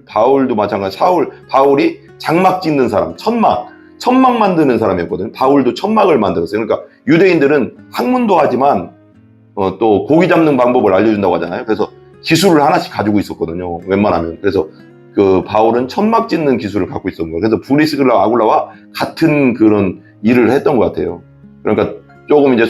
바울도 마찬가지. 바울이 장막 짓는 사람, 천막 만드는 사람이었거든요. 바울도 천막을 만들었어요. 그러니까 유대인들은 학문도 하지만 또 고기 잡는 방법을 알려준다고 하잖아요. 그래서 기술을 하나씩 가지고 있었거든요. 웬만하면. 그래서 그 바울은 천막 짓는 기술을 갖고 있었던 거예요. 그래서 브리스길라 아굴라와 같은 그런 일을 했던 것 같아요. 그러니까 조금 이제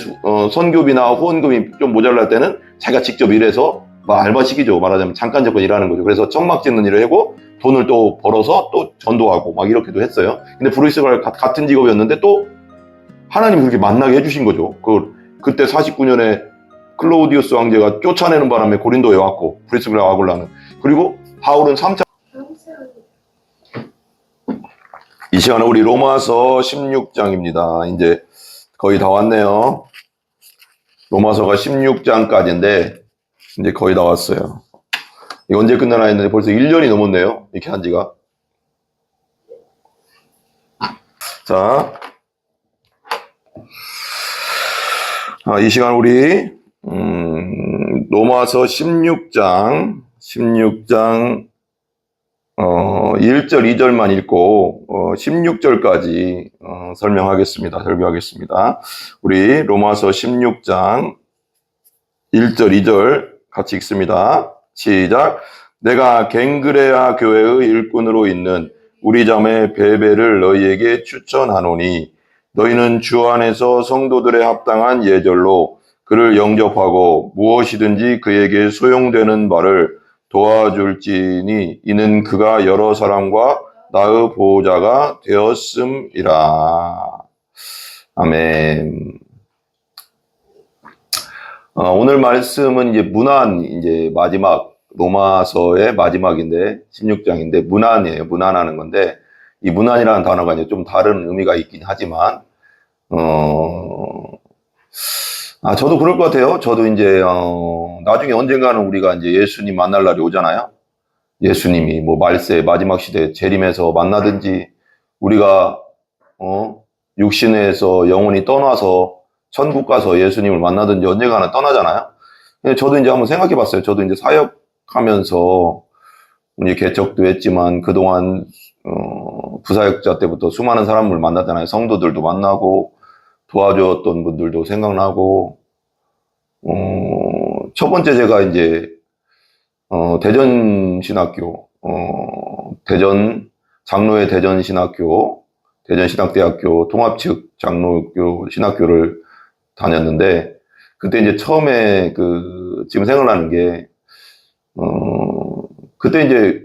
선교비나 후원금이 좀 모자랄 때는 자기가 직접 일해서 알바식이죠. 말하자면 잠깐 일하는 거죠. 그래서 천막 짓는 일을 하고 돈을 또 벌어서 또 전도하고 막 이렇게도 했어요. 근데 브리스길라 같은 직업이었는데 또 하나님이 그렇게 만나게 해주신 거죠. 그때 49년에 클로우디우스 왕제가 쫓아내는 바람에 고린도에 왔고 브리스길라 아굴라는. 그리고 바울은 3차. 이 시간은 우리 로마서 16장입니다. 이제 거의 다 왔네요. 로마서가 16장까지인데 이제 거의 다 왔어요. 이거 언제 끝나나 했는데 벌써 1년이 넘었네요. 이렇게 한 지가. 자, 이 시간 우리 로마서 16장 1절, 2절만 읽고 16절까지 설교하겠습니다. 우리 로마서 16장 1절, 2절 같이 읽습니다. 시작. 내가 갱그레아 교회의 일꾼으로 있는 우리 자매 베베를 너희에게 추천하노니 너희는 주 안에서 성도들의 합당한 예절로 그를 영접하고 무엇이든지 그에게 소용되는 바를 도와줄지니 이는 그가 여러 사람과 나의 보호자가 되었음이라. 아멘. 오늘 말씀은 이제 문안, 이제 마지막, 로마서의 마지막인데, 16장인데, 문안이에요. 문안하는 건데, 이 문안이라는 단어가 이제 좀 다른 의미가 있긴 하지만, 저도 그럴 것 같아요. 저도 이제, 나중에 언젠가는 우리가 이제 예수님 만날 날이 오잖아요. 예수님이 뭐 말세 마지막 시대에 재림해서 만나든지, 우리가, 육신에서 영혼이 떠나서 천국 가서 예수님을 만나든지 언젠가는 떠나잖아요. 근데 저도 이제 한번 생각해 봤어요. 저도 이제 사역하면서, 이제 개척도 했지만, 그동안, 부사역자 때부터 수많은 사람을 만났잖아요. 성도들도 만나고, 도와줬던 분들도 생각나고, 첫 번째 제가 이제, 대전신학교, 장로의 대전신학교, 대전신학대학교 통합측 장로교 신학교를 다녔는데, 그때 이제 처음에 지금 생각나는 게, 그때 이제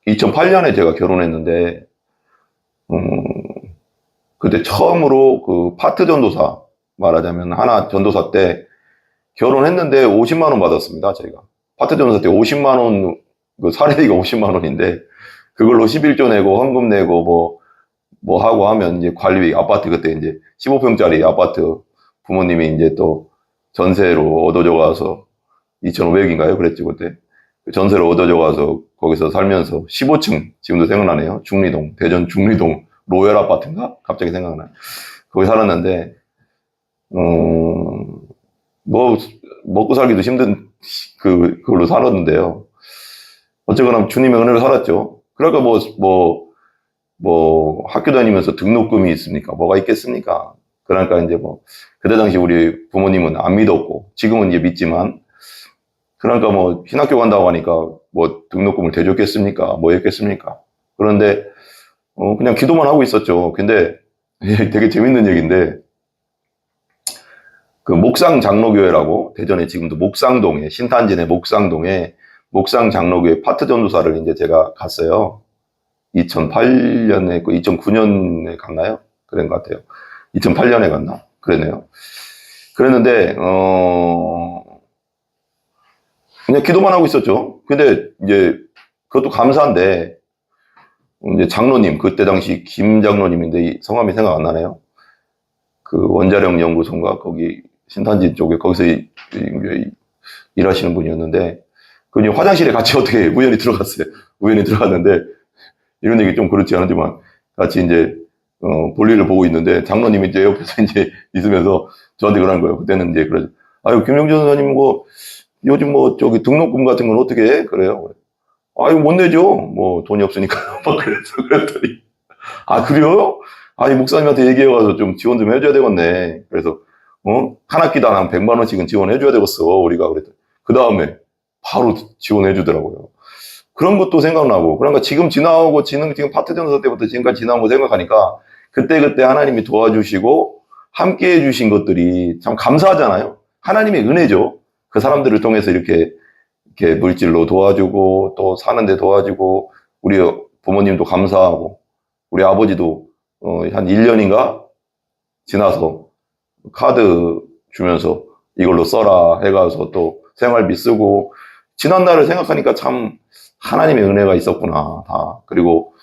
2008년에 제가 결혼했는데, 그때 처음으로 파트 전도사, 말하자면 하나 전도사 때 결혼했는데 50만 원 받았습니다, 저희가. 파트 전도사 때 50만 원, 사례비가 50만 원인데, 그걸로 11조 내고, 헌금 내고, 뭐 하고 하면 이제 관리비, 아파트 그때 이제 15평짜리 아파트 부모님이 이제 또 전세로 얻어져 가서 2,500인가요? 그랬지, 그때. 전세로 얻어져 가서 거기서 살면서 15층, 지금도 생각나네요. 중리동, 대전 중리동 로열 아파트인가? 갑자기 생각나요. 거기 살았는데, 먹고 살기도 힘든 그걸로 살았는데요. 어쨌거나 주님의 은혜로 살았죠. 그러니까 학교 다니면서 등록금이 있습니까? 뭐가 있겠습니까? 그러니까 이제 그때 당시 우리 부모님은 안 믿었고, 지금은 이제 믿지만, 그러니까 신학교 간다고 하니까 등록금을 대줬겠습니까? 뭐 했겠습니까? 그런데, 그냥 기도만 하고 있었죠. 근데 되게 재밌는 얘기인데, 목상 장로교회라고, 대전에 지금도 목상동에, 신탄진의 목상동에 목상 장로교회 파트 전도사를 이제 제가 갔어요. 2008년에, 2009년에 갔나요? 그런 것 같아요. 2008년에 갔나? 그러네요. 그랬는데, 그냥 기도만 하고 있었죠. 근데 이제 그것도 감사한데, 이제 장로님, 그때 당시 김 장로님인데 성함이 생각 안 나네요. 원자력 연구소인가? 거기 신탄진 쪽에 거기서 일하시는 분이었는데, 그분이 화장실에 같이 어떻게 우연히 들어갔어요. 우연히 들어갔는데, 이런 얘기 좀 그렇지 않지만, 같이 이제, 볼일을 보고 있는데, 장로님이 이제 옆에서 이제 있으면서 저한테 그러는 거예요. 그때는 이제 그러죠. 아유, 김영준 선생님, 요즘 등록금 같은 건 어떻게 해? 그래요. 아유, 못 내죠. 뭐, 돈이 없으니까. 막 그랬더니. 아, 그래요? 아니, 목사님한테 얘기해가서 좀 지원 좀 해줘야 되겠네. 그래서, 한 학기당 한 100만 원씩은 지원해줘야 되겠어. 우리가 그랬더니. 그 다음에 바로 지원해주더라고요. 그런 것도 생각나고, 그러니까 지금 지나오고, 지금 파트 전서 때부터 지금까지 지나온 거 생각하니까, 그때그때 하나님이 도와주시고, 함께 해주신 것들이 참 감사하잖아요. 하나님의 은혜죠. 그 사람들을 통해서 이렇게 물질로 도와주고, 또 사는데 도와주고, 우리 부모님도 감사하고, 우리 아버지도, 한 1년인가 지나서 카드 주면서 이걸로 써라 해가서 또 생활비 쓰고, 지난 날을 생각하니까 참 하나님의 은혜가 있었구나, 다. 그리고,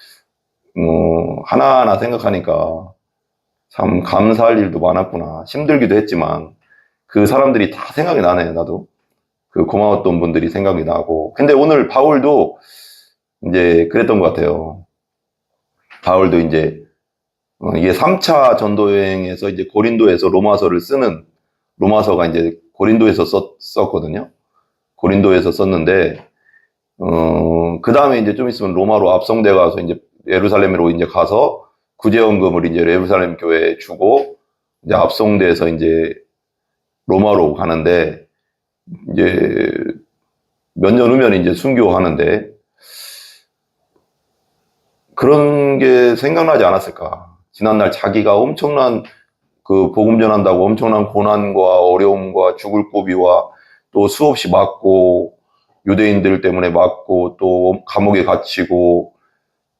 하나하나 생각하니까 참 감사할 일도 많았구나. 힘들기도 했지만, 그 사람들이 다 생각이 나네, 나도. 그 고마웠던 분들이 생각이 나고. 근데 오늘 바울도 이제 그랬던 것 같아요. 바울도 이제, 이게 3차 전도 여행에서 이제 고린도에서 로마서를 쓰는, 로마서가 이제 고린도에서 썼거든요. 고린도에서 썼는데, 그 다음에 이제 좀 있으면 로마로 압송돼 가서 이제 예루살렘으로 이제 가서 구제원금을 이제 예루살렘 교회에 주고, 이제 압송돼서 이제 로마로 가는데, 이제 몇 년 후면 이제 순교하는데, 그런 게 생각나지 않았을까. 지난날 자기가 엄청난 그 복음 전한다고 엄청난 고난과 어려움과 죽을 고비와 또 수없이 맞고, 유대인들 때문에 맞고, 또 감옥에 갇히고,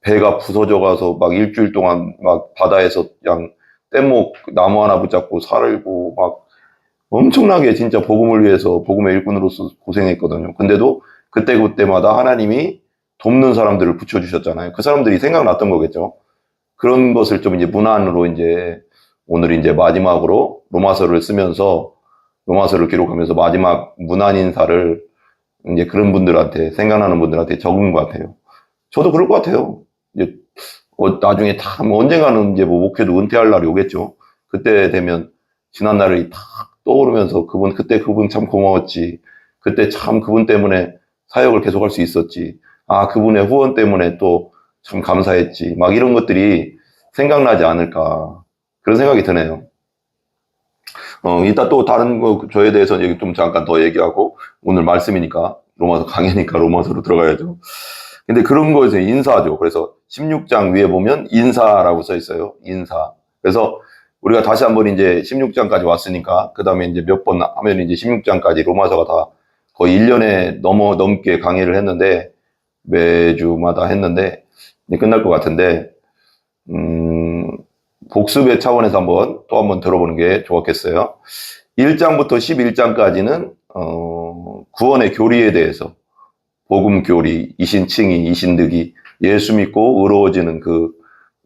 배가 부서져 가서 막 일주일 동안 막 바다에서 그냥 뗏목 나무 하나 붙잡고 살고, 막 엄청나게 진짜 복음을 위해서 복음의 일꾼으로서 고생했거든요. 근데도 그때마다 하나님이 돕는 사람들을 붙여주셨잖아요. 그 사람들이 생각났던 거겠죠. 그런 것을 좀 이제 문안으로 이제 오늘 이제 마지막으로 로마서를 쓰면서, 로마서를 기록하면서 마지막 문안 인사를 이제 그런 분들한테, 생각나는 분들한테 적은 것 같아요. 저도 그럴 것 같아요. 이제 나중에 뭐 언젠가는 이제 뭐 목회도 은퇴할 날이 오겠죠. 그때 되면 지난 날이 탁 떠오르면서 그때 그분 참 고마웠지. 그때 참 그분 때문에 사역을 계속할 수 있었지. 아, 그분의 후원 때문에 또 참 감사했지. 막 이런 것들이 생각나지 않을까. 그런 생각이 드네요. 이따 또 다른 거, 저에 대해서 얘기 좀 잠깐 더 얘기하고, 오늘 말씀이니까, 로마서 강의니까 로마서로 들어가야죠. 근데 그런 거에서 인사죠. 그래서 16장 위에 보면 인사라고 써 있어요. 인사. 그래서 우리가 다시 한번 이제 16장까지 왔으니까, 그 다음에 이제 몇 번 하면 이제 16장까지 로마서가 다 거의 1년에 넘게 강의를 했는데, 매주마다 했는데, 이제 끝날 것 같은데, 복습의 차원에서 또 한번 들어보는 게 좋았겠어요. 1장부터 11장까지는, 구원의 교리에 대해서, 복음 교리, 이신칭의, 이신득이, 예수 믿고 의로워지는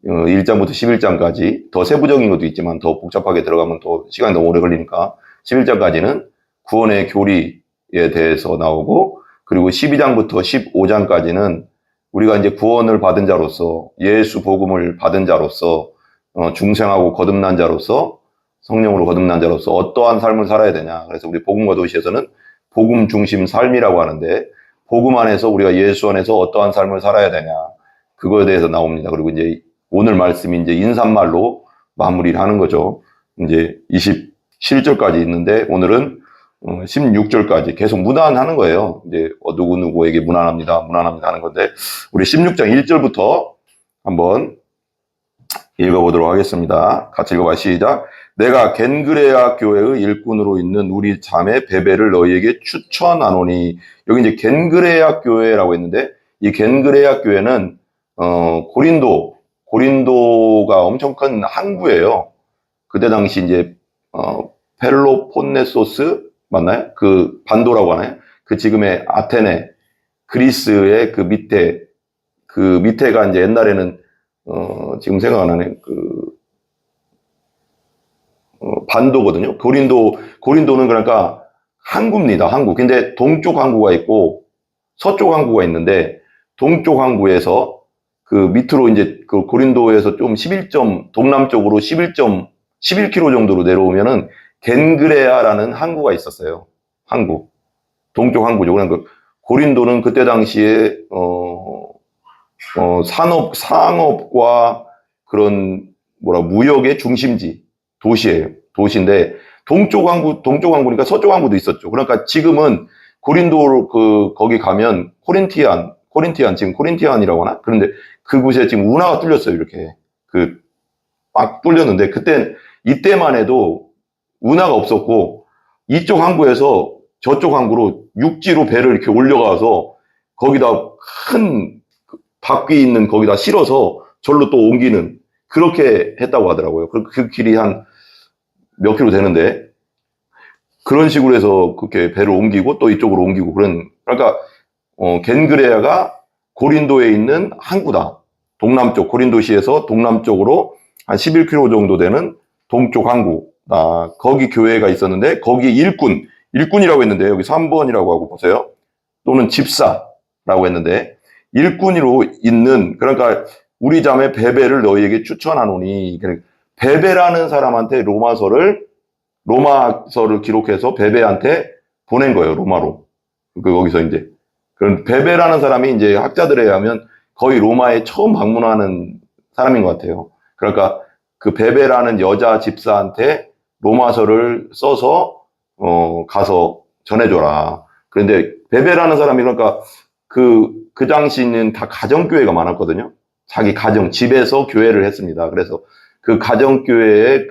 1장부터 11장까지, 더 세부적인 것도 있지만 더 복잡하게 들어가면 또 시간이 너무 오래 걸리니까 11장까지는 구원의 교리에 대해서 나오고, 그리고 12장부터 15장까지는 우리가 이제 구원을 받은 자로서, 예수 복음을 받은 자로서, 중생하고 거듭난 자로서, 성령으로 거듭난 자로서 어떠한 삶을 살아야 되냐. 그래서 우리 복음과 도시에서는 복음 중심 삶이라고 하는데, 복음 안에서 우리가 예수 안에서 어떠한 삶을 살아야 되냐. 그거에 대해서 나옵니다. 그리고 이제 오늘 말씀이 이제 인사말로 마무리를 하는 거죠. 이제 27절까지 있는데, 오늘은 16절까지 계속 문안하는 거예요. 이제 누구누구에게 문안합니다 하는 건데, 우리 16장 1절부터 한번 읽어보도록 하겠습니다. 같이 읽어봐. 시작. 내가 겐그레아 교회의 일꾼으로 있는 우리 자매 베베를 너희에게 추천하노니. 여기 이제 겐그레아 교회라고 했는데, 이 겐그레아 교회는 고린도가 엄청 큰 항구예요. 그때 당시 이제 펠로폰네소스 맞나요? 그 반도라고 하나요? 그 지금의 아테네, 그리스의 그 밑에가 이제 옛날에는 지금 생각 안 나네. 반도거든요. 고린도는 그러니까 항구입니다. 항구. 근데 동쪽 항구가 있고 서쪽 항구가 있는데, 동쪽 항구에서 그 밑으로 이제 그 고린도에서 좀 동남쪽으로 11km 정도로 내려오면은 겐그레아라는 항구가 있었어요. 항구. 동쪽 항구죠. 그러니까 고린도는 그때 당시에 상업과 그런 무역의 중심지 도시예요. 도시인데 동쪽 항구니까 서쪽 항구도 있었죠. 그러니까 지금은 고린도 거기 가면 코린티안 지금 코린티안이라고 하나? 그런데 그곳에 지금 운하가 뚫렸어요. 이렇게 막 뚫렸는데 이때만 해도 운하가 없었고 이쪽 항구에서 저쪽 항구로 육지로 배를 이렇게 올려가서 거기다 큰 바퀴 있는 거기다 실어서 절로 또 옮기는 그렇게 했다고 하더라고요. 그 길이 한 몇 킬로 되는데 그런 식으로 해서 그렇게 배를 옮기고 또 이쪽으로 옮기고 그러니까 겐그레아가 고린도에 있는 항구다. 동남쪽 고린도시에서 동남쪽으로 한 11km 정도 되는 동쪽 항구다. 거기 교회가 있었는데 거기 일꾼이라고 했는데 여기 3번이라고 하고 보세요. 또는 집사라고 했는데 일꾼으로 있는 그러니까 우리 자매 베베를 너희에게 추천하노니 베베라는 사람한테 로마서를 기록해서 베베한테 보낸 거예요. 로마로. 거기서 이제 그런 베베라는 사람이 이제 학자들에 의하면 거의 로마에 처음 방문하는 사람인 것 같아요. 그러니까 그 베베라는 여자 집사한테 로마서를 써서 가서 전해줘라. 그런데 베베라는 사람이 그러니까 그 당시는 다 가정교회가 많았거든요. 자기 집에서 교회를 했습니다. 그래서 그 가정교회의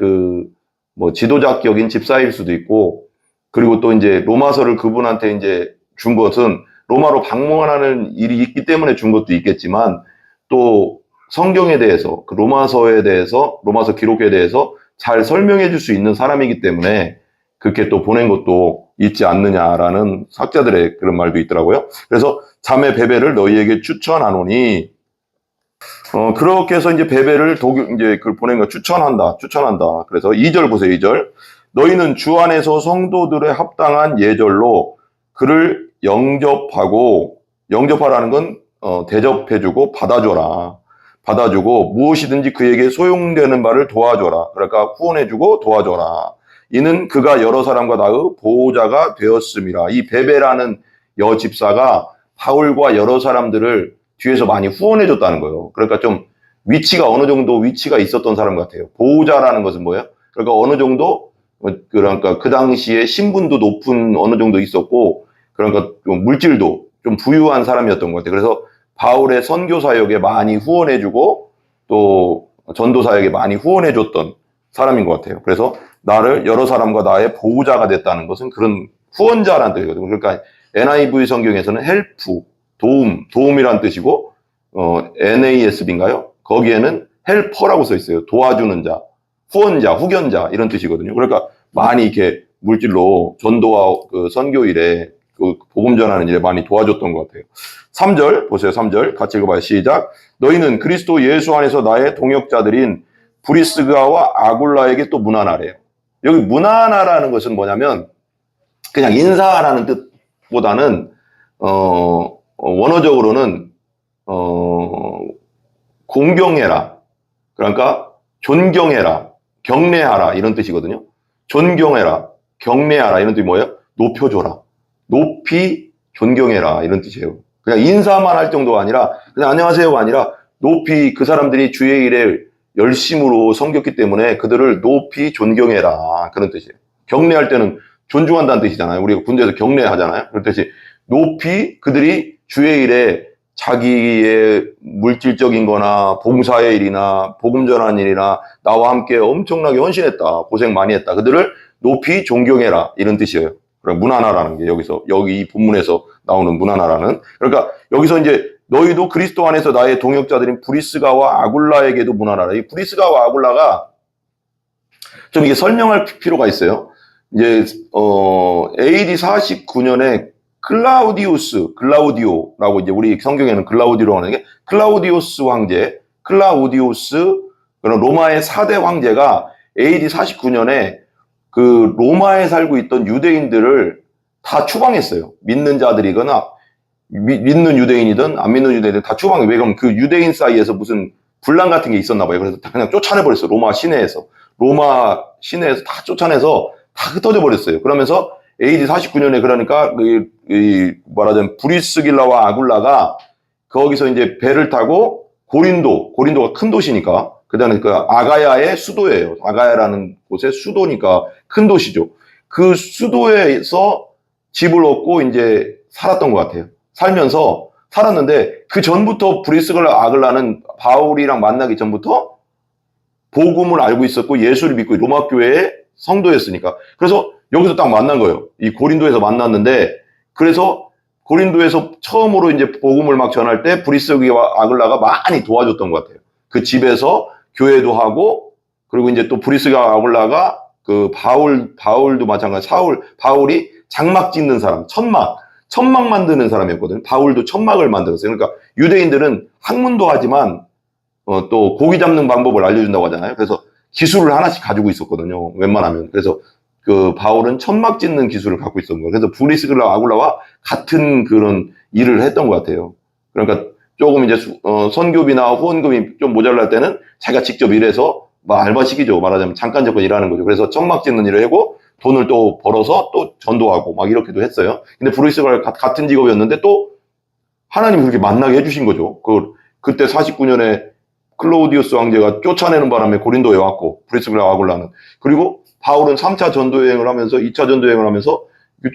지도자격인 집사일 수도 있고, 그리고 또 이제 로마서를 그분한테 이제 준 것은 로마로 방문하는 일이 있기 때문에 준 것도 있겠지만, 또 성경에 대해서, 로마서에 대해서, 로마서 기록에 대해서 잘 설명해 줄 수 있는 사람이기 때문에 그렇게 또 보낸 것도 있지 않느냐라는 학자들의 그런 말도 있더라고요. 그래서 자매 베베를 너희에게 추천하노니, 그렇게 해서 이제 베베를 보낸 거 추천한다. 그래서 2절 보세요, 2절. 너희는 주 안에서 성도들의 합당한 예절로 그를 영접하라는 건, 대접해주고 받아주고 무엇이든지 그에게 소용되는 바를 도와줘라. 그러니까 후원해주고 도와줘라. 이는 그가 여러 사람과 나의 보호자가 되었음이라. 이 베베라는 여집사가 바울과 여러 사람들을 뒤에서 많이 후원해줬다는 거예요. 그러니까 좀 어느 정도 위치가 있었던 사람 같아요. 보호자라는 것은 뭐예요? 그러니까 어느 정도, 그러니까 그 당시에 신분도 높은 어느 정도 있었고, 그러니까 좀 물질도 좀 부유한 사람이었던 것 같아요. 그래서 바울의 선교 사역에 많이 후원해주고 또 전도 사역에 많이 후원해줬던 사람인 것 같아요. 그래서 나를 여러 사람과 나의 보호자가 됐다는 것은 그런 후원자라는 뜻이거든요. 그러니까 NIV 성경에서는 헬프, 도움이란 뜻이고, NASB인가요? 거기에는 헬퍼라고 써 있어요. 도와주는 자, 후원자, 후견자, 이런 뜻이거든요. 그러니까 많이 이렇게 물질로 전도와 선교 일에, 복음 전하는 일에 많이 도와줬던 것 같아요. 3절, 보세요, 3절. 같이 읽어봐요. 시작. 너희는 그리스도 예수 안에서 나의 동역자들인 브리스가와 아굴라에게 또 문안하래요. 여기 문안하라는 것은 뭐냐면, 그냥 인사하라는 뜻보다는, 원어적으로는 공경해라, 그러니까 존경해라, 경례하라 이런 뜻이거든요. 존경해라, 경례하라 이런 뜻이 뭐예요? 높여줘라, 높이 존경해라 이런 뜻이에요. 그냥 인사만 할 정도가 아니라 그냥 안녕하세요가 아니라 높이 그 사람들이 주의 일에 열심으로 섬겼기 때문에 그들을 높이 존경해라 그런 뜻이에요. 경례할 때는 존중한다는 뜻이잖아요. 우리가 군대에서 경례하잖아요. 그렇듯이 높이 그들이 주의 일에 자기의 물질적인 거나 봉사의 일이나 복음 전하는 일이나 나와 함께 엄청나게 헌신했다. 고생 많이 했다. 그들을 높이 존경해라. 이런 뜻이에요. 그러니까 문안하라는 게 여기 이 본문에서 나오는 문안하라는. 그러니까 여기서 이제 너희도 그리스도 안에서 나의 동역자들인 브리스가와 아굴라에게도 문안하라. 이 브리스가와 아굴라가 좀 이게 설명할 필요가 있어요. 이제 AD 49년에 클라우디오라고 이제 우리 성경에는 클라우디오라고 하는 게 클라우디오스 황제, 그런 로마의 4대 황제가 AD 49년에 그 로마에 살고 있던 유대인들을 다 추방했어요. 믿는 자들이거나 믿는 유대인이든 안 믿는 유대인이든 다 추방해. 왜 그러면 그 유대인 사이에서 무슨 분란 같은 게 있었나 봐요. 그래서 다 그냥 쫓아내버렸어요. 로마 시내에서 다 쫓아내서 다 흩어져 버렸어요. 그러면서 AD 49년에 그러니까 말하자면 브리스길라와 아굴라가 거기서 이제 배를 타고 고린도가 큰 도시니까 그다음에 그 아가야의 수도예요. 아가야라는 곳의 수도니까 큰 도시죠. 그 수도에서 집을 얻고 이제 살았던 것 같아요. 살면서 살았는데 그 전부터 브리스길라 아글라는 바울이랑 만나기 전부터 복음을 알고 있었고 예수를 믿고 로마 교회의 성도였으니까. 그래서 여기서 딱 만난 거예요. 이 고린도에서 만났는데 그래서 고린도에서 처음으로 이제 복음을 막 전할 때 브리스길라와 아글라가 많이 도와줬던 것 같아요. 그 집에서 교회도 하고 그리고 이제 또 브리스길라와 아글라가 그 바울도 마찬가지. 바울이 장막 짓는 사람, 천막 만드는 사람이었거든요. 바울도 천막을 만들었어요. 그러니까 유대인들은 학문도 하지만 또 고기 잡는 방법을 알려준다고 하잖아요. 그래서 기술을 하나씩 가지고 있었거든요. 웬만하면. 그래서 그 바울은 천막 짓는 기술을 갖고 있었던 거예요. 그래서 브리스길라 아굴라와 같은 그런 일을 했던 것 같아요. 그러니까 조금 이제 선교비나 후원금이 좀 모자랄 때는 자기가 직접 일해서 알바시키죠. 말하자면 잠깐 일하는 거죠. 그래서 천막 짓는 일을 하고 돈을 또 벌어서 또 전도하고 막 이렇게도 했어요. 근데 브리스길라 같은 직업이었는데 또 하나님이 그렇게 만나게 해주신 거죠. 그때 49년에 클라우디우스 황제가 쫓아내는 바람에 고린도에 왔고 브리스길라 아굴라는 그리고 바울은 3차 전도여행을 하면서 2차 전도여행을 하면서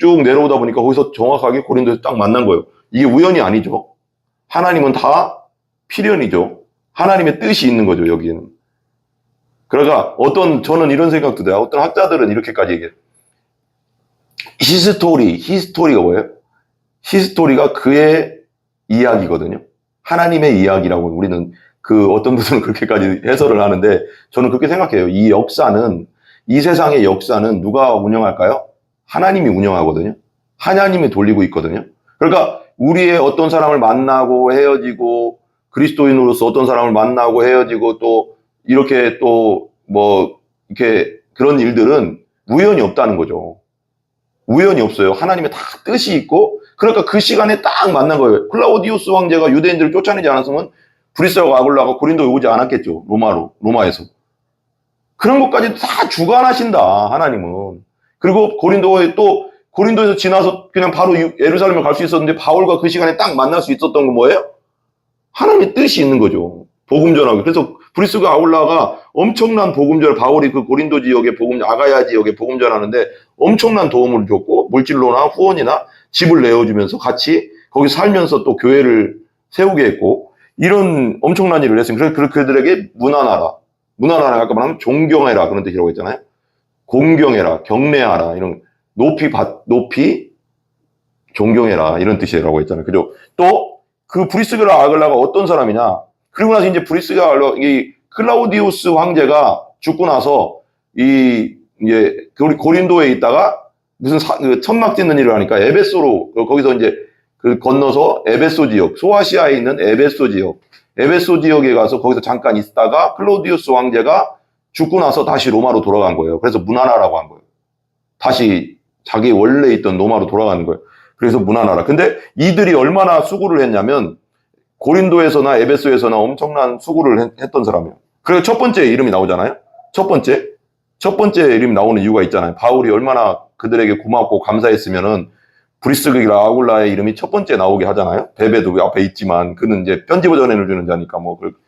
쭉 내려오다 보니까 거기서 정확하게 고린도에서 딱 만난 거예요. 이게 우연이 아니죠. 하나님은 다 필연이죠. 하나님의 뜻이 있는 거죠, 여기에는. 그러니까 저는 이런 생각도 돼요. 어떤 학자들은 이렇게까지 얘기해요. 히스토리가 뭐예요? 히스토리가 그의 이야기거든요. 하나님의 이야기라고 우리는 어떤 분들은 그렇게까지 해설을 하는데 저는 그렇게 생각해요. 이 세상의 역사는 누가 운영할까요? 하나님이 운영하거든요. 하나님이 돌리고 있거든요. 그러니까 우리의 어떤 사람을 만나고 헤어지고 그리스도인으로서 어떤 사람을 만나고 헤어지고 또 이렇게 이렇게 그런 일들은 우연이 없다는 거죠. 우연이 없어요. 하나님의 다 뜻이 있고 그러니까 그 시간에 딱 만난 거예요. 클라우디우스 황제가 유대인들을 쫓아내지 않았으면 브리스길라 아굴라가 고린도에 오지 않았겠죠. 로마에서. 그런 것까지 다 주관하신다, 하나님은. 그리고 고린도에서 지나서 그냥 바로 예루살렘을 갈 수 있었는데 바울과 그 시간에 딱 만날 수 있었던 건 뭐예요? 하나님의 뜻이 있는 거죠. 복음 전하고. 그래서 브리스길라 아굴라가 엄청난 복음 전, 바울이 그 고린도 지역에 아가야 지역에 복음 전하는데 엄청난 도움을 줬고 물질로나 후원이나 집을 내어주면서 같이 거기 살면서 또 교회를 세우게 했고 이런 엄청난 일을 했어요. 그래서 그들에게 문안하라. 문안하라 아까 말하면 존경해라 그런 뜻이라고 했잖아요. 공경해라, 경례하라 이런 높이 존경해라 이런 뜻이라고 했잖아요. 그죠? 또 그 브리스길라 아글라가 어떤 사람이냐? 그리고 나서 이제 브리스길라 아글라 이 클라우디우스 황제가 죽고 나서 이제 고린도에 있다가 무슨 천막 짓는 일을 하니까 에베소로 거기서 이제 건너서 에베소 지역, 소아시아에 있는 에베소 지역에 가서 거기서 잠깐 있다가 클라우디우스 황제가 죽고 나서 다시 로마로 돌아간 거예요. 그래서 문안하라고 한 거예요. 다시 자기 원래 있던 로마로 돌아가는 거예요. 그래서 문안하라. 근데 이들이 얼마나 수고를 했냐면 고린도에서나 에베소에서나 엄청난 수고를 했던 사람이에요. 그래서 첫 번째 이름이 나오잖아요. 첫 번째 이름이 나오는 이유가 있잖아요. 바울이 얼마나 그들에게 고맙고 감사했으면은 브리스길라 아굴라의 이름이 첫 번째 나오게 하잖아요. 베베도 앞에 있지만 그는 이제 편집어 전해를 주는 자니까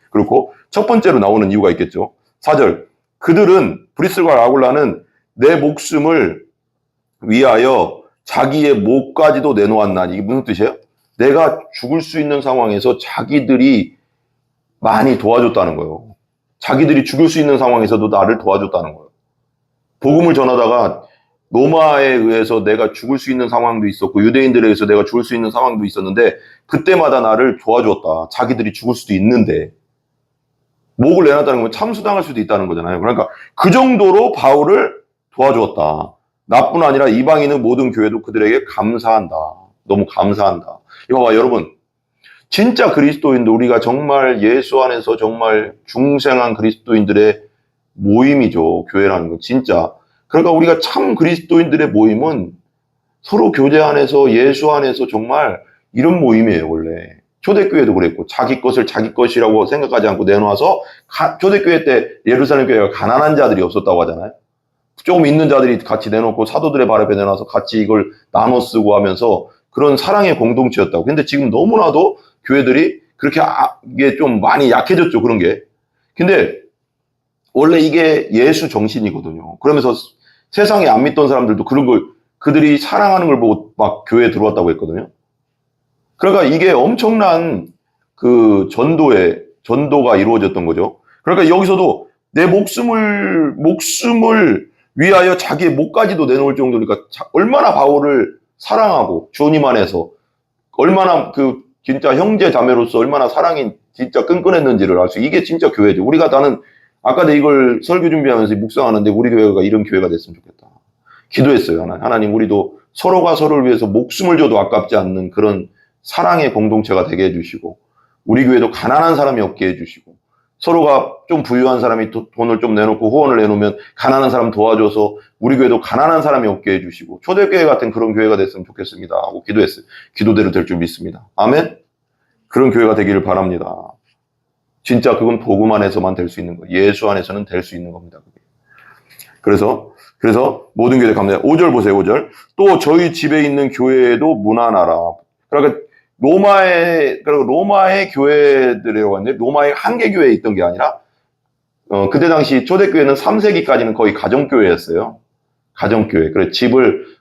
그렇고 첫 번째로 나오는 이유가 있겠죠. 4절 그들은 브리스길라 아굴라는 내 목숨을 위하여 자기의 목까지도 내놓았나니 이게 무슨 뜻이에요? 내가 죽을 수 있는 상황에서 자기들이 많이 도와줬다는 거예요. 자기들이 죽을 수 있는 상황에서도 나를 도와줬다는 거예요. 복음을 전하다가 로마에 의해서 내가 죽을 수 있는 상황도 있었고 유대인들에 의해서 내가 죽을 수 있는 상황도 있었는데 그때마다 나를 도와줬다. 자기들이 죽을 수도 있는데 목을 내놨다는 건 참수당할 수도 있다는 거잖아요. 그러니까 그 정도로 바울을 도와주었다. 나뿐 아니라 이방인의 모든 교회도 그들에게 감사한다. 너무 감사한다. 이거 봐 여러분 진짜 그리스도인들 우리가 정말 예수 안에서 정말 중생한 그리스도인들의 모임이죠. 교회라는 건 진짜. 그러니까 우리가 참 그리스도인들의 모임은 서로 교제 안에서 예수 안에서 정말 이런 모임이에요. 원래 초대교회도 그랬고 자기 것을 자기 것이라고 생각하지 않고 내놓아서 초대교회 때 예루살렘 교회가 가난한 자들이 없었다고 하잖아요. 조금 있는 자들이 같이 내놓고 사도들의 발 앞에 내놔서 같이 이걸 나눠 쓰고 하면서 그런 사랑의 공동체였다고. 근데 지금 너무나도 교회들이 그렇게 이게 좀 많이 약해졌죠, 그런 게. 근데 원래 이게 예수 정신이거든요. 그러면서 세상에 안 믿던 사람들도 그런 걸, 그들이 사랑하는 걸 보고 막 교회에 들어왔다고 했거든요. 그러니까 이게 엄청난 그 전도가 이루어졌던 거죠. 그러니까 여기서도 내 목숨을 위하여 자기의 목까지도 내놓을 정도니까 얼마나 바울을 사랑하고 주님 안에서 얼마나 그 진짜 형제 자매로서 얼마나 사랑이 진짜 끈끈했는지를 알 수, 이게 진짜 교회죠. 우리가 나는 아까 내 이걸 설교 준비하면서 묵상하는데 우리 교회가 이런 교회가 됐으면 좋겠다. 기도했어요. 하나님, 우리도 서로가 서로를 위해서 목숨을 줘도 아깝지 않는 그런 사랑의 공동체가 되게 해주시고, 우리 교회도 가난한 사람이 없게 해주시고, 서로가 좀 부유한 사람이 돈을 좀 내놓고 후원을 내놓으면 가난한 사람 도와줘서 우리 교회도 가난한 사람이 없게 해주시고, 초대교회 같은 그런 교회가 됐으면 좋겠습니다 하고 기도했어요. 기도대로 될 줄 믿습니다. 아멘. 그런 교회가 되기를 바랍니다. 진짜 그건 복음 안에서만 될 수 있는 거예요. 예수 안에서는 될 수 있는 겁니다. 그래서 모든 교회 갑니다. 5절 보세요. 5절. 또 저희 집에 있는 교회에도 문안하라. 그러니까 로마의 교회들이라고 하는데, 로마의 한계 교회에 있던 게 아니라 그때 당시 초대교회는 3세기까지는 거의 가정교회였어요. 가정교회. 그래서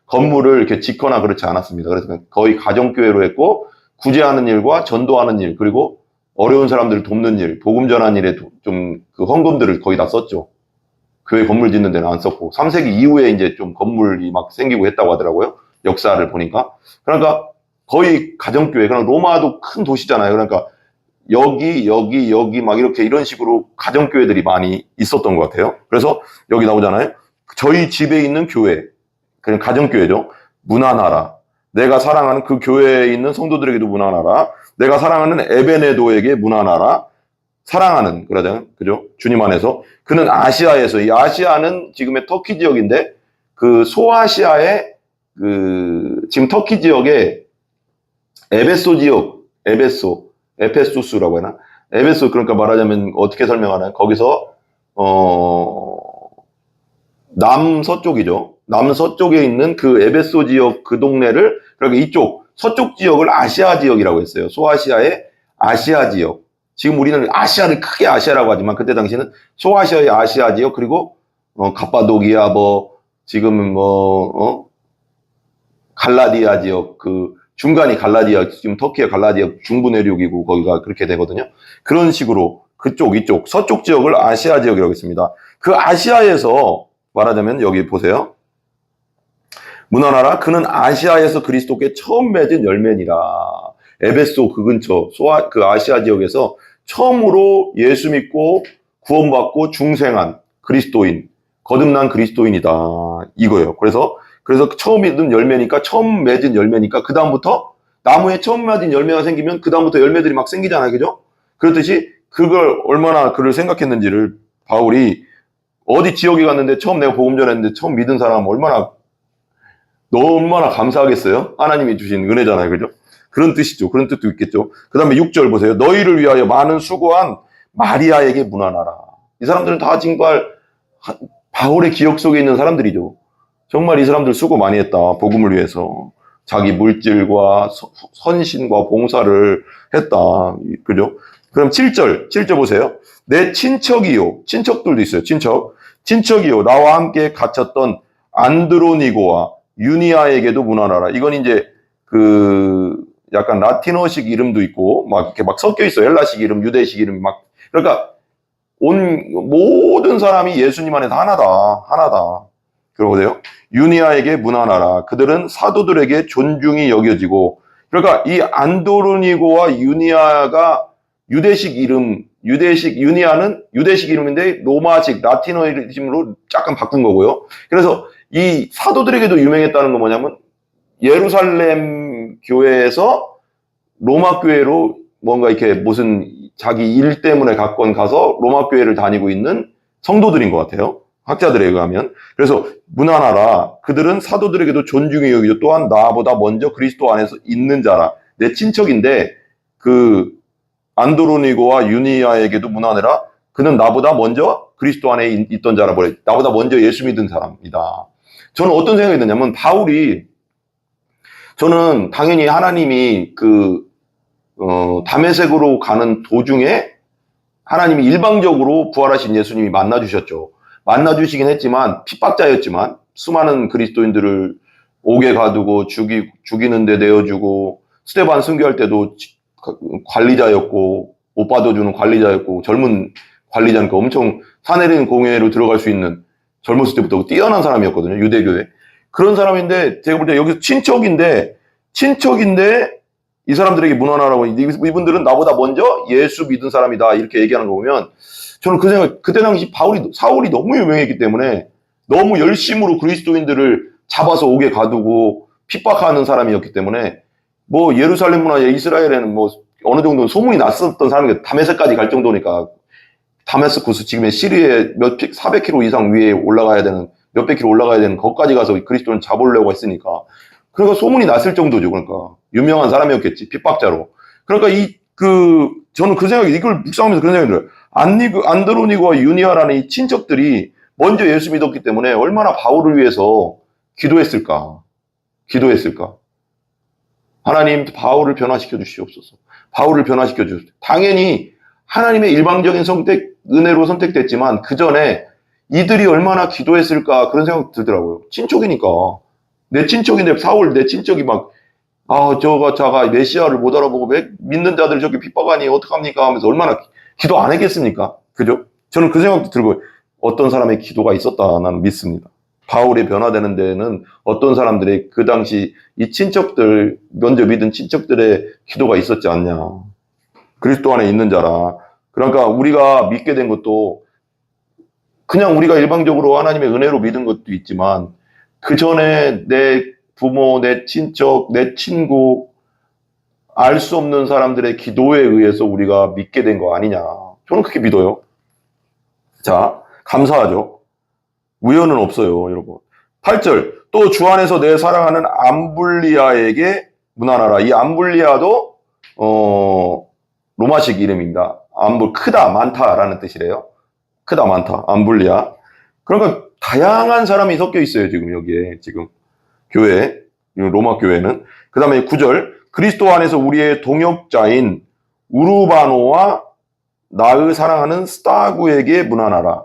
건물을 이렇게 짓거나 그렇지 않았습니다. 그래서 거의 가정교회로 했고, 구제하는 일과 전도하는 일, 그리고 어려운 사람들을 돕는 일, 복음 전하는 일에 좀 그 헌금들을 거의 다 썼죠. 교회 건물 짓는 데는 안 썼고, 3세기 이후에 이제 좀 건물이 막 생기고 했다고 하더라고요. 역사를 보니까. 그러니까 거의 가정교회. 그럼 로마도 큰 도시잖아요. 그러니까 여기 막 이렇게 이런 식으로 가정교회들이 많이 있었던 것 같아요. 그래서 여기 나오잖아요. 저희 집에 있는 교회, 그냥 가정교회죠. 문안하라. 내가 사랑하는 그 교회에 있는 성도들에게도 문안하라. 내가 사랑하는 에베네도에게 문안하라. 사랑하는, 그죠? 주님 안에서. 그는 아시아에서, 이 아시아는 지금의 터키 지역인데, 그 소아시아의 지금 터키 지역에 에베소 지역, 에페소스라고 하나? 에베소, 그러니까 말하자면 어떻게 설명하나요? 거기서, 남서쪽이죠. 남서쪽에 있는 그 에베소 지역 그 동네를, 그러니까 이쪽, 서쪽 지역을 아시아 지역이라고 했어요. 소아시아의 아시아 지역. 지금 우리는 아시아를 크게 아시아라고 하지만 그때 당시에는 소아시아의 아시아 지역, 그리고, 갑바도기아, 지금은 갈라디아 지역, 중간이 갈라디아, 지금 터키의 갈라디아 중부 내륙이고 거기가 그렇게 되거든요. 그런 식으로 이쪽, 서쪽 지역을 아시아 지역이라고 했습니다. 그 아시아에서 말하자면 여기 보세요. 문안하라. 그는 아시아에서 그리스도께 처음 맺은 열매니라. 에베소 그 근처, 그 아시아 지역에서 처음으로 예수 믿고 구원받고 중생한 그리스도인, 거듭난 그리스도인이다. 이거예요. 그래서 처음 맺은 열매니까, 그다음부터 나무에 처음 맺은 열매가 생기면 그다음부터 열매들이 막 생기잖아요. 그죠? 그렇듯이 그걸 얼마나 그를 생각했는지를 바울이 어디 지역에 갔는데 처음 내가 복음 전했는데 처음 믿은 사람 얼마나 감사하겠어요? 하나님이 주신 은혜잖아요. 그죠? 그런 뜻이죠. 그런 뜻도 있겠죠. 그 다음에 6절 보세요. 너희를 위하여 많은 수고한 마리아에게 문안하라. 이 사람들은 다 정말 바울의 기억 속에 있는 사람들이죠. 정말 이 사람들 수고 많이 했다. 복음을 위해서. 자기 물질과 선신과 봉사를 했다. 그죠? 그럼 7절 보세요. 내 친척이요. 친척들도 있어요. 친척이요. 나와 함께 갇혔던 안드로니고와 유니아에게도 문안하라. 이건 이제 약간 라틴어식 이름도 있고 막 이렇게 막 섞여 있어요. 헬라식 이름, 유대식 이름 막. 그러니까 모든 사람이 예수님 안에서 하나다. 그러고요. 유니아에게 문안하라. 그들은 사도들에게 존중이 여겨지고. 그러니까 이 안드로니고와 유니아가 유니아는 유대식 이름인데 로마식 라틴어 이름으로 약간 바꾼 거고요. 그래서 이 사도들에게도 유명했다는 건 뭐냐면 예루살렘 교회에서 로마 교회로 뭔가 이렇게 무슨 자기 일 때문에 가서 로마 교회를 다니고 있는 성도들인 것 같아요. 학자들에 의하면. 그래서 문안하라. 그들은 사도들에게도 존중이 여기죠. 또한 나보다 먼저 그리스도 안에서 있는 자라. 내 친척인데 안드로니고와 유니아에게도 문안해라. 그는 나보다 먼저 그리스도 안에 있던 자라 버려. 나보다 먼저 예수 믿은 사람이다. 저는 어떤 생각이 드냐면 바울이 저는 당연히 하나님이 다메섹으로 가는 도중에 하나님이 일방적으로 부활하신 예수님이 만나주셨죠. 만나주시긴 했지만 핍박자였지만 수많은 그리스도인들을 옥에 가두고 죽이는 데 내어주고 스데반 순교할 때도 관리자였고 못 받아주는 관리자였고 젊은 관리자니까 엄청 사내린 공회로 들어갈 수 있는 젊었을 때부터 뛰어난 사람이었거든요. 유대교에. 그런 사람인데 제가 볼 때 여기서 친척인데 이 사람들에게 문안하라고 이분들은 나보다 먼저 예수 믿은 사람이다 이렇게 얘기하는 거 보면 저는 그 생각 그때 당시 사울이 너무 유명했기 때문에 너무 열심으로 그리스도인들을 잡아서 옥에 가두고 핍박하는 사람이었기 때문에 뭐 예루살렘 문화 이스라엘에는 뭐 어느 정도 소문이 났었던 사람이 다메섹까지 갈 정도니까 다메스쿠스 지금의 시리에 400km 이상 위에 올라가야 되는 몇백 킬로 올라가야 되는 거기까지 가서 그리스도를 잡으려고 했으니까 그러니까 소문이 났을 정도죠. 그러니까 유명한 사람이었겠지 핍박자로. 그러니까 저는 그 생각이 이걸 묵상하면서 그런 생각이 들어요. 안드로니고와 유니아라는 이 친척들이 먼저 예수 믿었기 때문에 얼마나 바울을 위해서 기도했을까. 하나님 바울을 변화시켜 주시옵소서. 바울을 변화시켜 주옵소서. 당연히 하나님의 일방적인 은혜로 선택됐지만 그 전에 이들이 얼마나 기도했을까 그런 생각 들더라고요. 친척이니까. 내 친척인데 내 친척이 저가 메시아를 못 알아보고 믿는 자들 저기 핍박하니 어떡합니까 하면서 얼마나 기도 안 했겠습니까? 그죠? 저는 그 생각도 들고 어떤 사람의 기도가 있었다 나는 믿습니다. 바울이 변화되는 데는 어떤 사람들의 그 당시 이 친척들 먼저 믿은 친척들의 기도가 있었지 않냐. 그리스도 안에 있는 자라. 그러니까 우리가 믿게 된 것도 그냥 우리가 일방적으로 하나님의 은혜로 믿은 것도 있지만 그 전에 내 부모, 내 친척, 내 친구 알 수 없는 사람들의 기도에 의해서 우리가 믿게 된 거 아니냐. 저는 그렇게 믿어요. 자, 감사하죠. 우연은 없어요, 여러분. 8절 또 주 안에서 내 사랑하는 암블리아에게 문안하라. 이 암블리아도 로마식 이름입니다. 크다, 많다라는 뜻이래요. 크다, 많다, 암블리아. 그러니까 다양한 사람이 섞여 있어요, 지금 여기에. 지금 교회, 로마 교회는. 그 다음에 9절 그리스도 안에서 우리의 동역자인 우르바노와 나의 사랑하는 스타구에게 문안하라.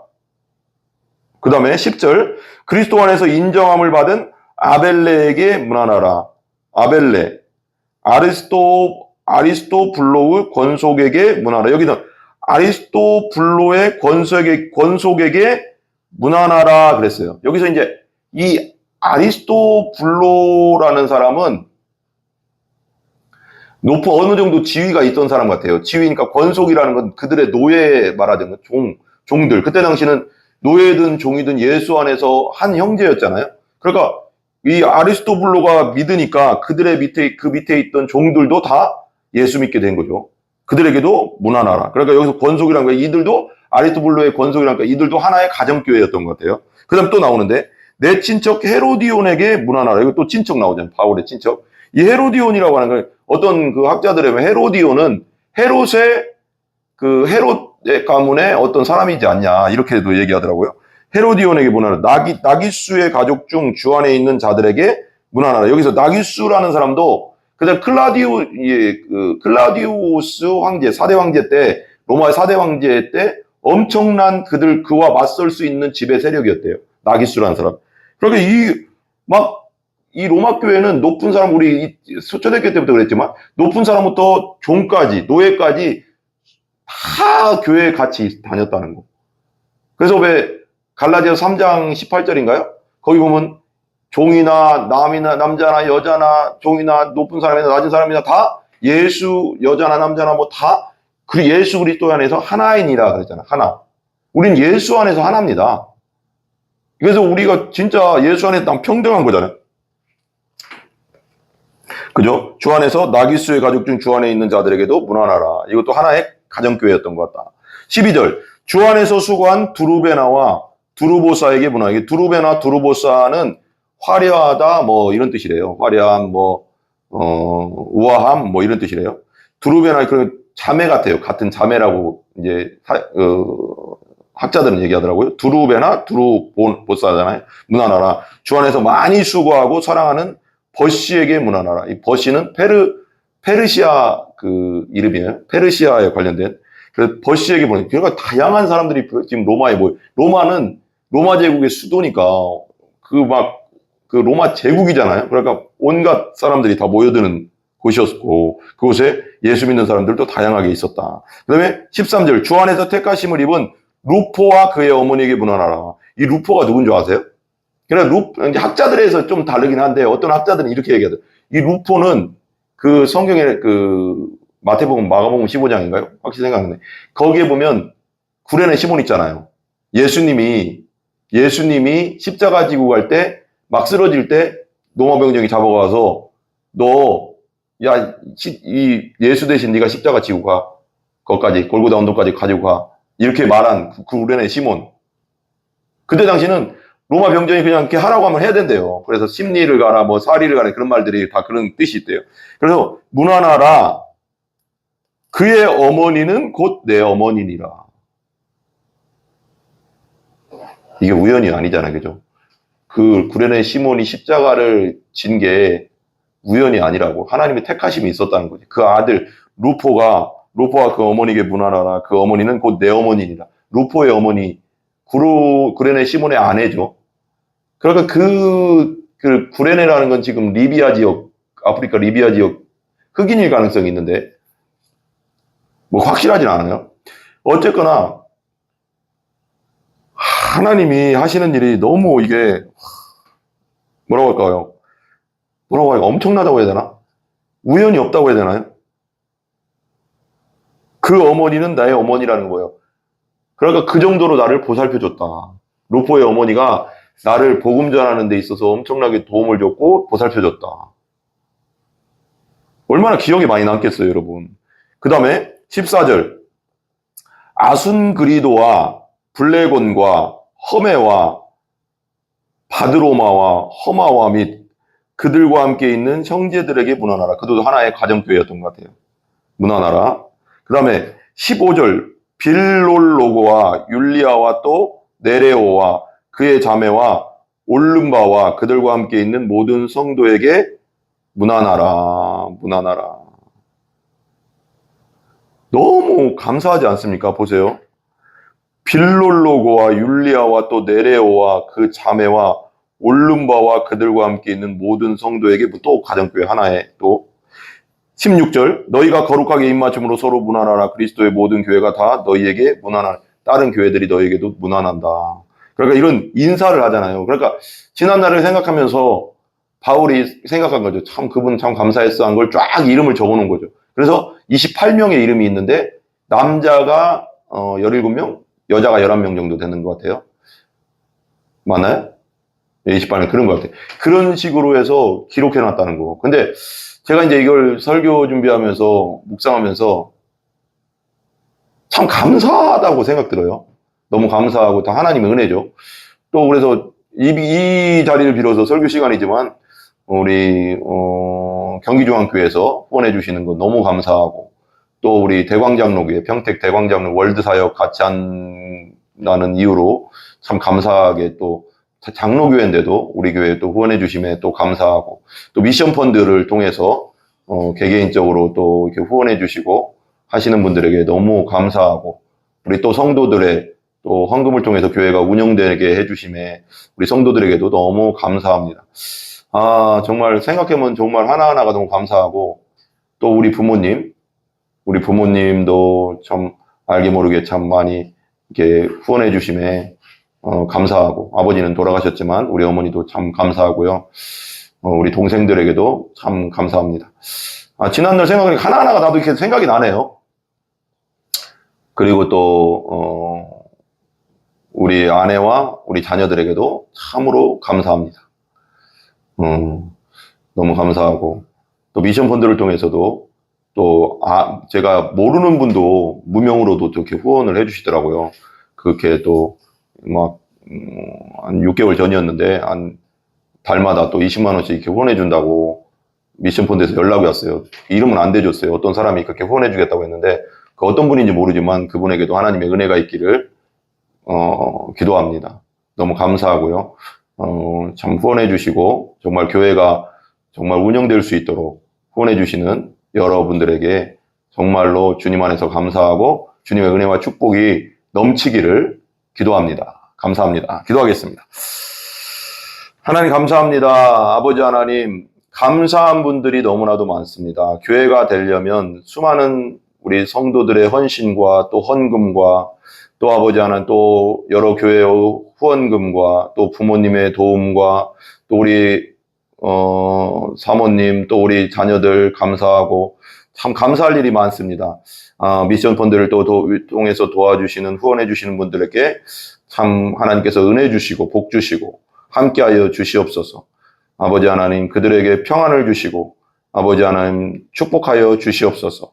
그 다음에 10절 그리스도 안에서 인정함을 받은 아벨레에게 문안하라. 아벨레 아리스토블로의 권속에게 문안하라. 여기는 아리스토블로의 권속에게 문안하라 그랬어요. 여기서 이제 이 아리스토블로라는 사람은 높은 어느 정도 지위가 있던 사람 같아요. 지위니까 권속이라는 건 그들의 노예 말하자면 종들. 그때 당시는 노예든 종이든 예수 안에서 한 형제였잖아요. 그러니까 이 아리스토블로가 믿으니까 그 밑에 있던 종들도 다 예수 믿게 된 거죠. 그들에게도 문안하라. 그러니까 여기서 권속이라는 거예요. 이들도 아리스토블로의 권속이라는 거예요. 이들도 하나의 가정교회였던 것 같아요. 그 다음 또 나오는데 내 친척 헤로디온에게 문안하라. 이거 또 친척 나오잖아요. 바울의 친척. 이 헤로디온이라고 하는 건 어떤 그 학자들의 헤로디온은 헤롯의 가문의 어떤 사람이지 않냐 이렇게도 얘기하더라고요. 헤로디온에게 문안하라. 나기수의 가족 중 주 안에 있는 자들에게 문안하라. 여기서 나기수라는 사람도 그다음 클라디우스 황제 4대 황제 때 로마의 4대 황제 때 엄청난 그와 맞설 수 있는 지배 세력이었대요. 나기수라는 사람. 그러니까 이 로마 교회는 높은 사람 우리 초대교회 때부터 그랬지만 높은 사람부터 종까지 노예까지 다 교회에 같이 다녔다는 거. 그래서 왜 갈라디아서 3장 18절인가요? 거기 보면 종이나 남자나 여자나 종이나 높은 사람이나 낮은 사람이나 다 예수 여자나 남자나 뭐 다 예수 그리스도 안에서 하나이니라 그랬잖아. 하나. 우린 예수 안에서 하나입니다. 그래서 우리가 진짜 예수 안에서 평등한 거잖아요. 그죠? 주 안에서 나기수의 가족 중 주 안에 있는 자들에게도 문안하라. 이것도 하나의 가정교회였던 것 같다. 12절 주 안에서 수고한 두루베나와 두루보사에게 문안하라. 두루베나 두루보사는 화려하다 뭐 이런 뜻이래요. 화려함 우아함 뭐 이런 뜻이래요. 두루베나 그런 자매 같아요. 같은 자매라고 이제 학자들은 얘기하더라고요. 두루베나 두루보사잖아요. 문안하라. 주 안에서 많이 수고하고 사랑하는 버시에게 문안하라. 이 버시는 페르시아 그 이름이에요. 페르시아에 관련된. 그래서 버시에게 보내. 그러니까 다양한 사람들이 지금 로마에 로마는 로마 제국의 수도니까 그 로마 제국이잖아요. 그러니까 온갖 사람들이 다 모여드는 곳이었고 그곳에 예수 믿는 사람들도 다양하게 있었다. 그 다음에 13절 주 안에서 택하심을 입은 루포와 그의 어머니에게 문안하라. 이 루포가 누군 줄 아세요? 이제 학자들에서 좀 다르긴 한데 어떤 학자들은 이렇게 얘기하더라고요. 이 루포는 그 성경에 그 마태복음, 마가복음 15장인가요? 확실히 생각나네. 거기에 보면 구레네 시몬 있잖아요. 예수님이 십자가 지고 갈 때 막 쓰러질 때 로마 병정이 잡아가서 이 예수 대신 네가 십자가 지고 가. 거기까지 골고다 언덕까지 가지고 가. 이렇게 말한 그 구레네 시몬. 그때 당시는 로마 병정이 그냥 이렇게 하라고 하면 해야 된대요. 그래서 심리를 가라, 뭐 사리를 가라 그런 말들이 다 그런 뜻이 있대요. 그래서 문안하라. 그의 어머니는 곧 내 어머니니라. 이게 우연이 아니잖아요, 그죠? 그 구레네 시몬이 십자가를 진 게 우연이 아니라고 하나님의 택하심이 있었다는 거지. 그 아들 루포가 그 어머니에게 문안하라. 그 어머니는 곧 내 어머니니라. 루포의 어머니 구레네 시몬의 아내죠. 그러니까 그 구레네라는 건 지금 리비아 지역, 아프리카 리비아 지역 흑인일 가능성이 있는데 뭐 확실하진 않아요. 어쨌거나 하나님이 하시는 일이 너무 이게 뭐라고 할까요? 엄청나다고 해야 되나? 우연이 없다고 해야 되나요? 그 어머니는 나의 어머니라는 거예요. 그러니까 그 정도로 나를 보살펴줬다. 루포의 어머니가 나를 복음 전하는 데 있어서 엄청나게 도움을 줬고 보살펴줬다. 얼마나 기억에 많이 남겠어요, 여러분. 그 다음에 14절 아순그리도와 블레곤과 허메와 바드로마와 허마와 및 그들과 함께 있는 형제들에게 문안하라. 그도 하나의 가정교회였던 것 같아요. 문안하라. 그 다음에 15절 빌롤로고와 율리아와 또 네레오와 그의 자매와 올름바와 그들과 함께 있는 모든 성도에게 문안하라. 너무 감사하지 않습니까? 보세요. 빌롤로고와 율리아와 또 네레오와 그 자매와 올름바와 그들과 함께 있는 모든 성도에게 또 가정교회 하나에 또 16절 너희가 거룩하게 입맞춤으로 서로 문안하라. 그리스도의 모든 교회가 다 너희에게 문안하라. 다른 교회들이 너희에게도 문안한다. 그러니까 이런 인사를 하잖아요. 그러니까 지난날을 생각하면서 바울이 생각한 거죠. 참 그분 참 감사했어 한 걸 쫙 이름을 적어놓은 거죠. 그래서 28명의 이름이 있는데 남자가 17명, 여자가 11명 정도 되는 것 같아요. 맞나요? 28명 그런 것 같아요. 그런 식으로 해서 기록해놨다는 거. 근데 제가 이제 이걸 설교 준비하면서 묵상하면서 참 감사하다고 생각 들어요. 너무 감사하고 다 하나님의 은혜죠. 또 그래서 이 자리를 빌어서 설교 시간이지만 우리 경기중앙교회에서 후원해 주시는 거 너무 감사하고 또 우리 대광장로교회 평택 대광장로 월드사역 같이 한다는 이유로 참 감사하게 또 장로교회인데도 우리 교회에 또 후원해 주심에 또 감사하고 또 미션 펀드를 통해서 개개인적으로 또 이렇게 후원해 주시고 하시는 분들에게 너무 감사하고 우리 또 성도들의 또 헌금을 통해서 교회가 운영되게 해주심에 우리 성도들에게도 너무 감사합니다. 아 정말 생각해보면 정말 하나하나가 너무 감사하고 또 우리 부모님도 참 알게 모르게 참 많이 이렇게 후원해 주심에 감사하고 아버지는 돌아가셨지만 우리 어머니도 참 감사하고요. 우리 동생들에게도 참 감사합니다. 지난날 생각하니까 하나하나가 나도 이렇게 생각이 나네요. 그리고 또 우리 아내와 우리 자녀들에게도 참으로 감사합니다. 너무 감사하고 또 미션 펀드를 통해서도 또 제가 모르는 분도 무명으로도 이렇게 후원을 해주시더라고요. 그렇게 또 막 한 6개월 전이었는데 한 달마다 또 20만 원씩 이렇게 후원해 준다고 미션 펀드에서 연락이 왔어요. 이름은 안 대줬어요. 어떤 사람이 그렇게 후원해 주겠다고 했는데 그 어떤 분인지 모르지만 그분에게도 하나님의 은혜가 있기를 기도합니다. 너무 감사하고요. 참 후원해 주시고 정말 교회가 정말 운영될 수 있도록 후원해 주시는 여러분들에게 정말로 주님 안에서 감사하고 주님의 은혜와 축복이 넘치기를 기도합니다. 감사합니다. 기도하겠습니다. 하나님 감사합니다. 아버지 하나님, 감사한 분들이 너무나도 많습니다. 교회가 되려면 수많은 우리 성도들의 헌신과 또 헌금과 또 아버지 하나님 또 여러 교회의 후원금과 또 부모님의 도움과 또 우리 사모님 또 우리 자녀들 감사하고 참 감사할 일이 많습니다. 미션 펀드를 또 통해서 도와주시는 후원해 주시는 분들에게 참 하나님께서 은혜 주시고 복 주시고 함께하여 주시옵소서. 아버지 하나님 그들에게 평안을 주시고 아버지 하나님 축복하여 주시옵소서.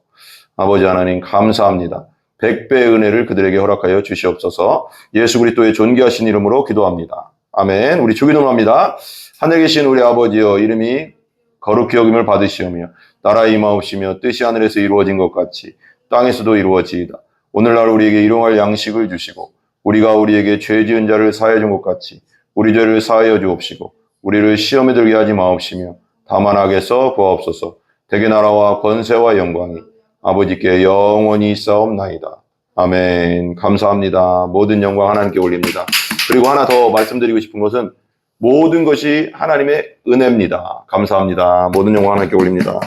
아버지 하나님 감사합니다. 100배의 은혜를 그들에게 허락하여 주시옵소서. 예수 그리스도의 존귀하신 이름으로 기도합니다. 아멘. 우리 주기도합니다. 하늘에 계신 우리 아버지여, 이름이 거룩히 여김을 받으시오며 나라의 임하옵시며 뜻이 하늘에서 이루어진 것 같이 땅에서도 이루어지이다. 오늘날 우리에게 일용할 양식을 주시고 우리가 우리에게 죄 지은 자를 사하여 준 것 같이 우리 죄를 사하여 주옵시고 우리를 시험에 들게 하지 마옵시며 다만 악에서 구하옵소서. 대개 나라와 권세와 영광이 아버지께 영원히 있사옵나이다. 아멘. 감사합니다. 모든 영광 하나님께 올립니다. 그리고 하나 더 말씀드리고 싶은 것은 모든 것이 하나님의 은혜입니다. 감사합니다. 모든 영광 하나님께 올립니다.